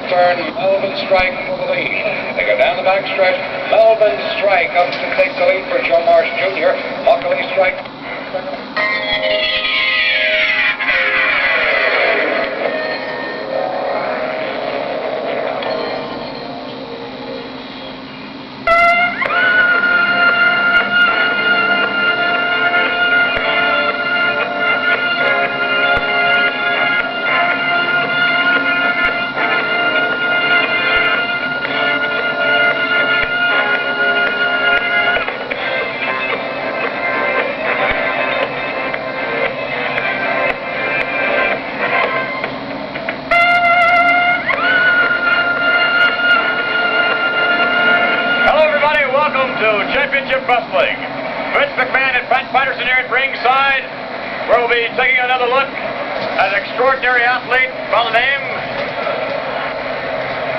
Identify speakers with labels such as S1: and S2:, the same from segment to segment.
S1: turn, Melvin Strike for the lead. They go down the back stretch. Melvin Strike up to take the lead for Joe Marsh Jr. Luckily, Strike.
S2: Championship Wrestling. Vince McMahon and Pat Patterson here at ringside. We'll be taking another look at an extraordinary athlete by the name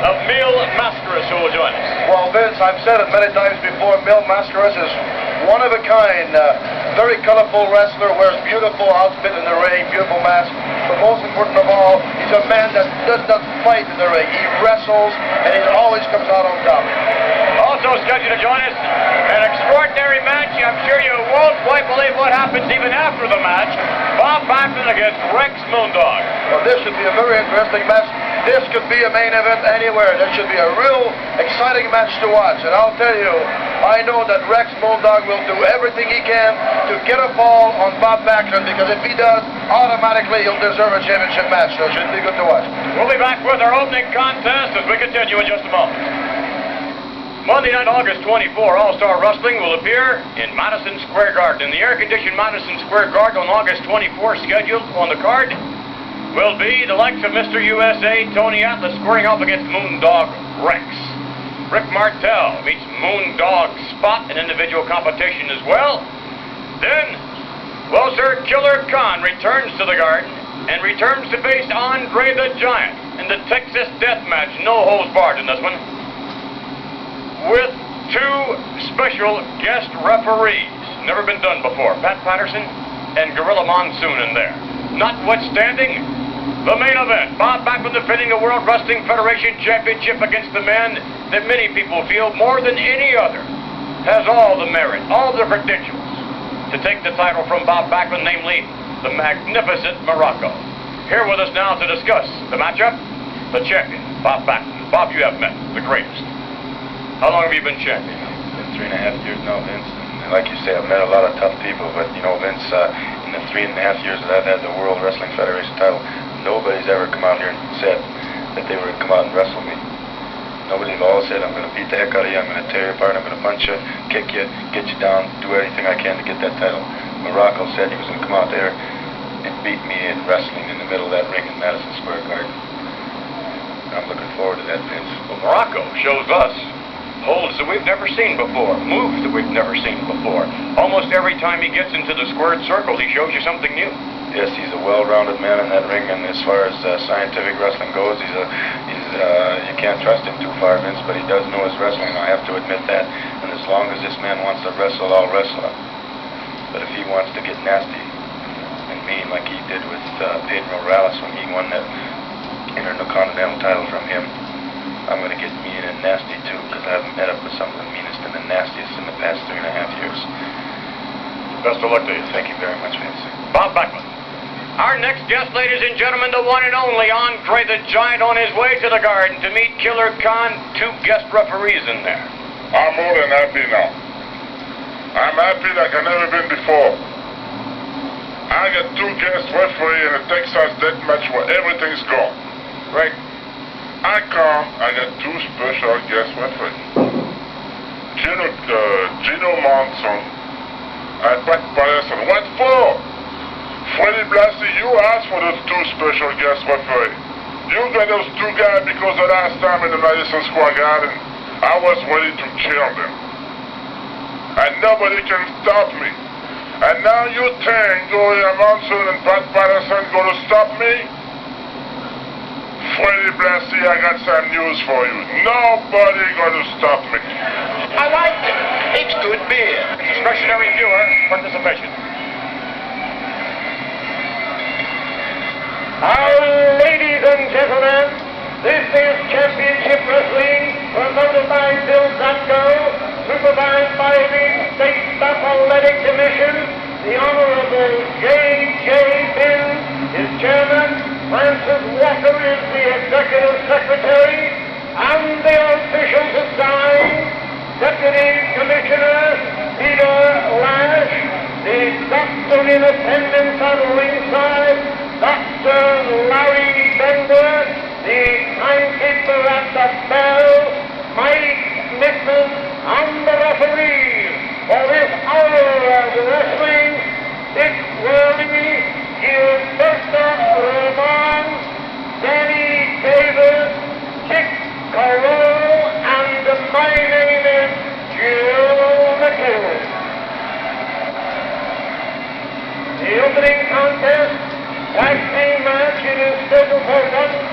S2: of Mil Mascaras, who will join us.
S3: Well, Vince, I've said it many times before, Mil Mascaras is one of a kind. Very colorful wrestler, wears beautiful outfit in the ring, beautiful mask. But most important of all, he's a man that does not fight in the ring. He wrestles, and he always comes out on top.
S2: Also scheduled to join us, an extraordinary match. I'm sure you won't quite believe what happens even after the match. Bob Backlund against Rex Moondog.
S3: Well, this should be a very interesting match. This could be a main event anywhere. This should be a real exciting match to watch. And I'll tell you, I know that Rex Moondog will do everything he can to get a fall on Bob Backlund, because if he does, automatically he'll deserve a championship match. So it should be good to watch.
S2: We'll be back with our opening contest as we continue in just a moment. Monday night, August 24, All-Star Wrestling will appear in Madison Square Garden. In the air-conditioned Madison Square Garden on August 24, scheduled on the card will be the likes of Mr. USA, Tony Atlas, squaring off against Moondog Rex. Rick Martel meets Moondog Spot in individual competition as well. Then, well, sir, Killer Khan returns to the Garden and returns to face Andre the Giant in the Texas Death Match. No holds barred in this one, with two special guest referees. Never been done before. Pat Patterson and Gorilla Monsoon in there. Notwithstanding, the main event, Bob Backlund defending the World Wrestling Federation Championship against the man that many people feel, more than any other, has all the merit, all the credentials to take the title from Bob Backlund, namely the magnificent Morocco. Here with us now to discuss the matchup, the champion, Bob Backlund. Bob, you have met the greatest. How long have you been champion?
S4: Been 3.5 years now, Vince. And like you say, I've met a lot of tough people, but you know, Vince, in the 3.5 years that I've had the World Wrestling Federation title, nobody's ever come out here and said that they were going to come out and wrestle me. Nobody's all said, I'm going to beat the heck out of you, I'm going to tear you apart, I'm going to punch you, kick you, get you down, do anything I can to get that title. Morocco said he was going to come out there and beat me in wrestling in the middle of that ring in Madison Square Garden. I'm looking forward to that, Vince.
S2: Well, Morocco shows us holds that we've never seen before, moves that we've never seen before. Almost every time he gets into the squared circle, he shows you something new.
S4: Yes, he's a well-rounded man in that ring, and as far as scientific wrestling goes, you can't trust him too far, Vince, but he does know his wrestling, I have to admit that. And as long as this man wants to wrestle, I'll wrestle him. But if he wants to get nasty and mean like he did with Pedro Morales when he won that Intercontinental title from him, I'm going to get mean and nasty too, because I haven't met up with some of the meanest and the nastiest in the past 3.5 years.
S2: Best of luck to you.
S4: Thank you very much, Vince.
S2: Bob Backlund. Our next guest, ladies and gentlemen, the one and only Andre the Giant, on his way to the Garden to meet Killer Khan. Two guest referees in there.
S5: I'm more than happy now. I'm happy like I've never been before. I got two guest referees in a Texas death match where everything's gone.
S2: Right.
S5: I got two special guest referees. Gino Monson and Pat Patterson. What for? Freddie Blassie, you asked for those two special guest referees. You got those two guys because the last time in the Madison Square Garden, I was ready to kill them. And nobody can stop me. And now you think Gino Monson and Pat Patterson going to stop me? Freddie Blassie, I got some news for you. Nobody gonna stop me.
S2: I like it. It's good beer. Discretionary viewer participation. Ladies and gentlemen,
S6: This is Championship Wrestling, promoted by Bill Zutko, supervised by the State Athletic Commission. The Honorable J.J. Binns is chairman. Francis Walker is the executive secretary. And the officials assigned, Deputy Commissioner Peter Lash, the doctor in attendance at ringside, Dr. Larry Bender, the timekeeper at the bell, Mike Nixon, and the referees for this hour of wrestling, Dick Worley, Gilberto Roman, Danny Davis, Chick Carroll, and my name is Joe McKeown. The opening contest, tag team match, it is scheduled for 1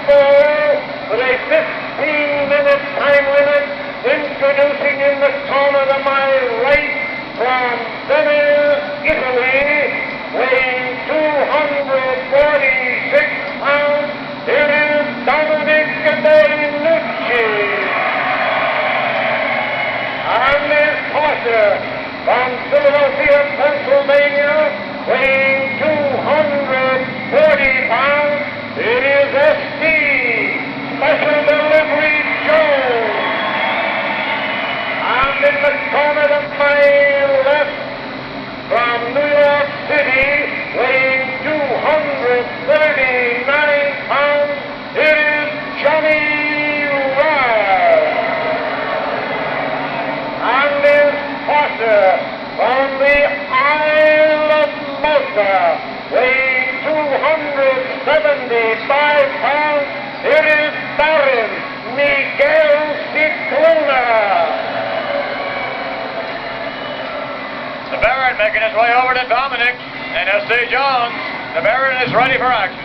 S6: fall with a 15-minute time limit. Introducing in the corner to my right from Venice, Italy, weighing 246 pounds, it is Dominic Bellinucci. And his partner from Philadelphia, Pennsylvania, weighing 240 pounds, it is S.D. Special Delivery Jones. And in the corner to my left, from New York City, weighing 239 pounds, it is Johnny Rod. And his partner from the Isle of Malta, weighing 275 pounds, it is Baron Miguel Cicluna.
S2: The Baron making his way over to Dominic and S.C. Jones. The Baron is ready for action.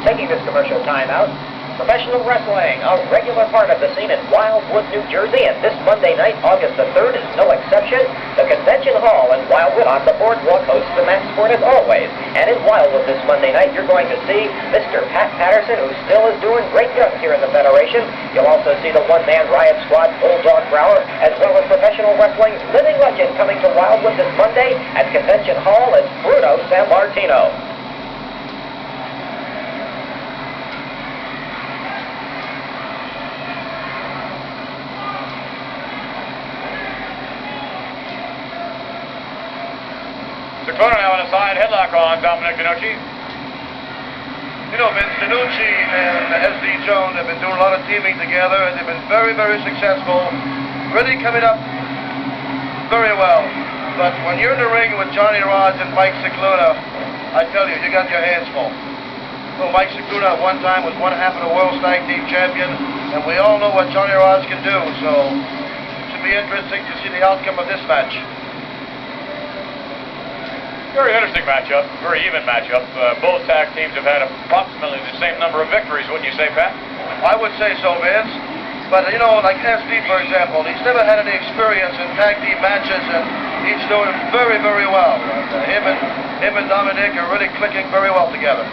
S7: Taking this commercial timeout, professional wrestling, a regular part of the scene in Wildwood, New Jersey, and this Monday night, August the 3rd, is no exception. The Convention Hall in Wildwood on the boardwalk hosts the match sport as always. And in Wildwood this Monday night, you're going to see Mr. Pat Patterson, who still is doing great guns here in the Federation. You'll also see the one-man Riot Squad, Bulldog Brower, as well as professional wrestling's living legend coming to Wildwood this Monday at Convention Hall is Bruno Sammartino.
S2: Cicluna now on a side headlock on Dominic DeNucci.
S3: You know, Vince DeNucci and S.D. Jones have been doing a lot of teaming together, and they've been very, very successful. Really coming up very well. But when you're in the ring with Johnny Rods and Mike Cicluna, I tell you, you got your hands full. Well, Mike Cicluna at one time was one half of the World Tag Team Champion, and we all know what Johnny Rods can do, so it should be interesting to see the outcome of this match.
S2: Very interesting matchup, very even matchup. Both tag teams have had approximately the same number of victories, wouldn't you say, Pat?
S3: I would say so, Vince. But, you know, like SD, for example, he's never had any experience in tag team matches, and he's doing very, very well. Him and Dominic are really clicking very well together.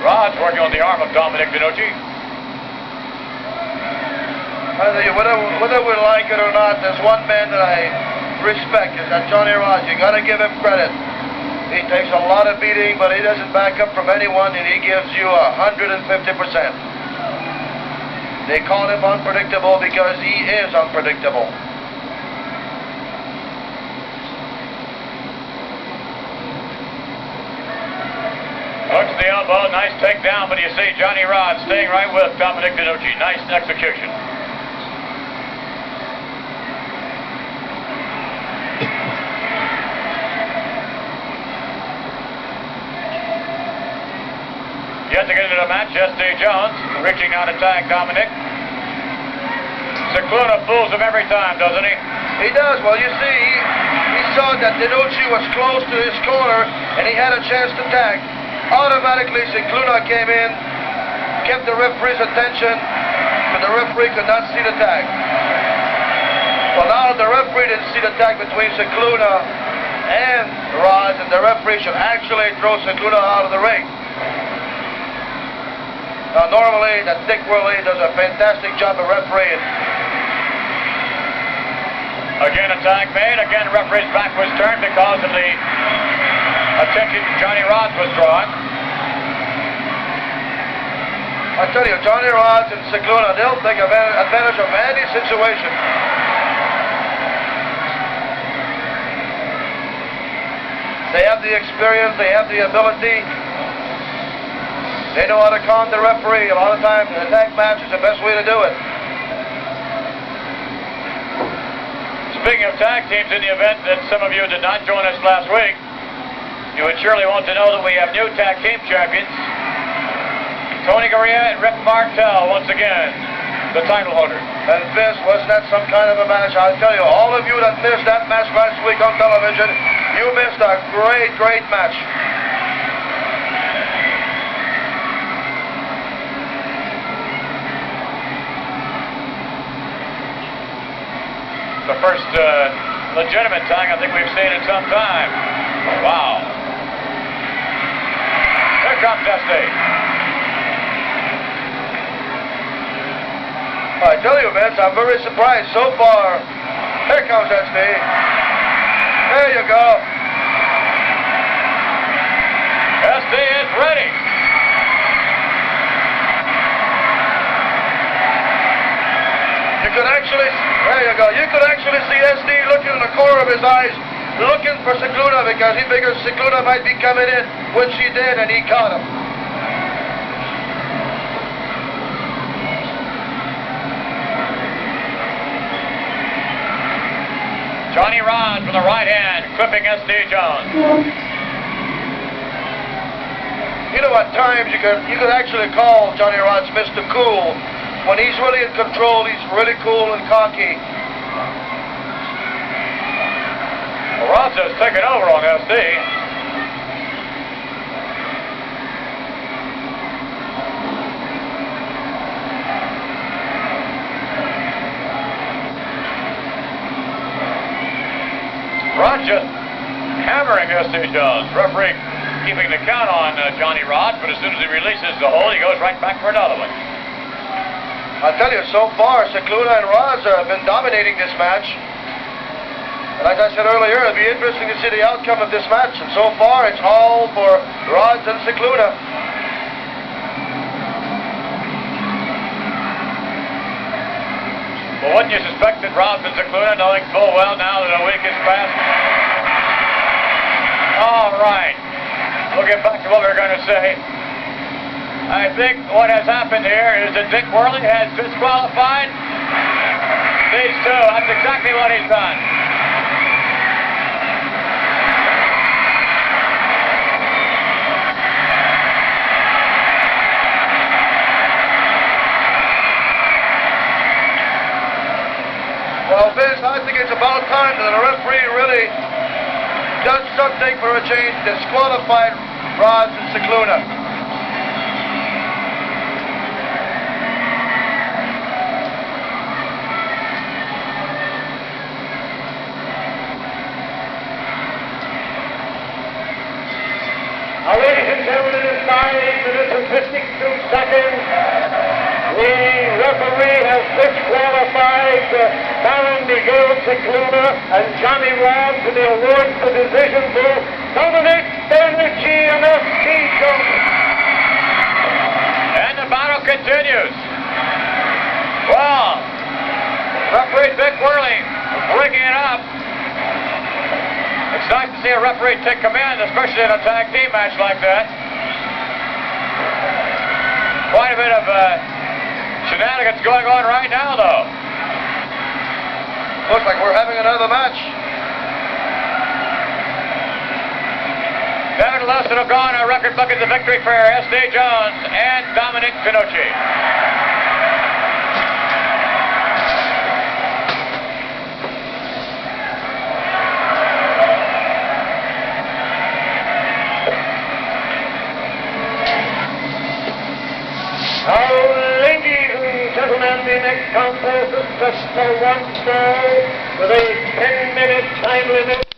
S2: Rod's working on the arm of Dominic DeNucci.
S3: Whether we like it or not, there's one man that I respect, is that Johnny Rods. You got to give him credit. He takes a lot of beating, but he doesn't back up from anyone, and he gives you 150%. They call him unpredictable because he is unpredictable.
S2: Hook to the elbow, nice takedown, but you see Johnny Rod staying right with Dominic DeNucci. Nice execution. Yet to get into the match, S.D. Jones reaching out to tag Dominic. Cicluna fools him every time, doesn't he?
S3: He does. Well, you see, he saw that DeNucci was close to his corner, and he had a chance to tag. Automatically, Cicluna came in, kept the referee's attention, but the referee could not see the tag. Well, now the referee didn't see the tag between Cicluna and rods, and the referee should actually throw Cicluna out of the ring. Now, normally, that Dick Worley does a fantastic job of refereeing.
S2: Again, a tag made. Again, the referee's back was turned because of the attention Johnny Rods was drawn.
S3: I tell you, Johnny Rods and Cicluna, they'll take advantage of any situation. They have the experience, they have the ability. They know how to calm the referee. A lot of times, an attack match is the best way to do it.
S2: Speaking of tag teams, in the event that some of you did not join us last week, you would surely want to know that we have new tag team champions. Tony Gurria and Rick Martel, once again, the title holder.
S3: And Vince, wasn't that some kind of a match? I'll tell you, all of you that missed that match last week on television, you missed a great, great match.
S2: The first legitimate tag I think we've seen in some time. Wow. Here comes SD.
S3: I tell you, Vince, I'm very surprised so far. Here comes SD. There you go.
S2: SD is ready.
S3: You could actually, there you go. You could actually see SD looking in the corner of his eyes, looking for Cicluna because he figured Cicluna might be coming in when she did, and he caught him.
S2: Johnny Rods with the right hand, clipping SD Jones.
S3: You know, at times you could actually call Johnny Rods Mr. Cool. When he's really in control, he's really cool and cocky.
S2: Well, Rods has taken over on SD. Rods just hammering SD Jones. Referee keeping the count on Johnny Rods, but as soon as he releases the hold, he goes right back for another one.
S3: I'll tell you, so far, Cicluna and Rods have been dominating this match. And as I said earlier, it'll be interesting to see the outcome of this match. And so far, it's all for Rods and Cicluna.
S2: Well, wouldn't you suspect that Rods and Cicluna, knowing full well now that a week has passed? All right. We'll get back to what we were going to say. I think what has happened here is that Dick Worley has disqualified these two. That's exactly what he's done.
S3: Well, Vince, I think it's about time that the referee really does something for a change. Disqualified Rods and Cicluna.
S6: Now, ladies and gentlemen, in 5 minutes and 52 seconds, the referee has disqualified Baron Miguel Cicluna and Johnny Rods to the awards for decision for Dominic Bellucci and SD Jones.
S2: And the battle continues. Well, referee Dick Worley breaking it up. It's nice to see a referee take command, especially in a tag team match like that. Quite a bit of shenanigans going on right now, though.
S3: Looks like we're having another match.
S2: Nevertheless, it'll go on our record book as a victory for SD Jones and Dominic Bellucci.
S6: Now, ladies and gentlemen, the next contest is just for one fall with a 10-minute time limit.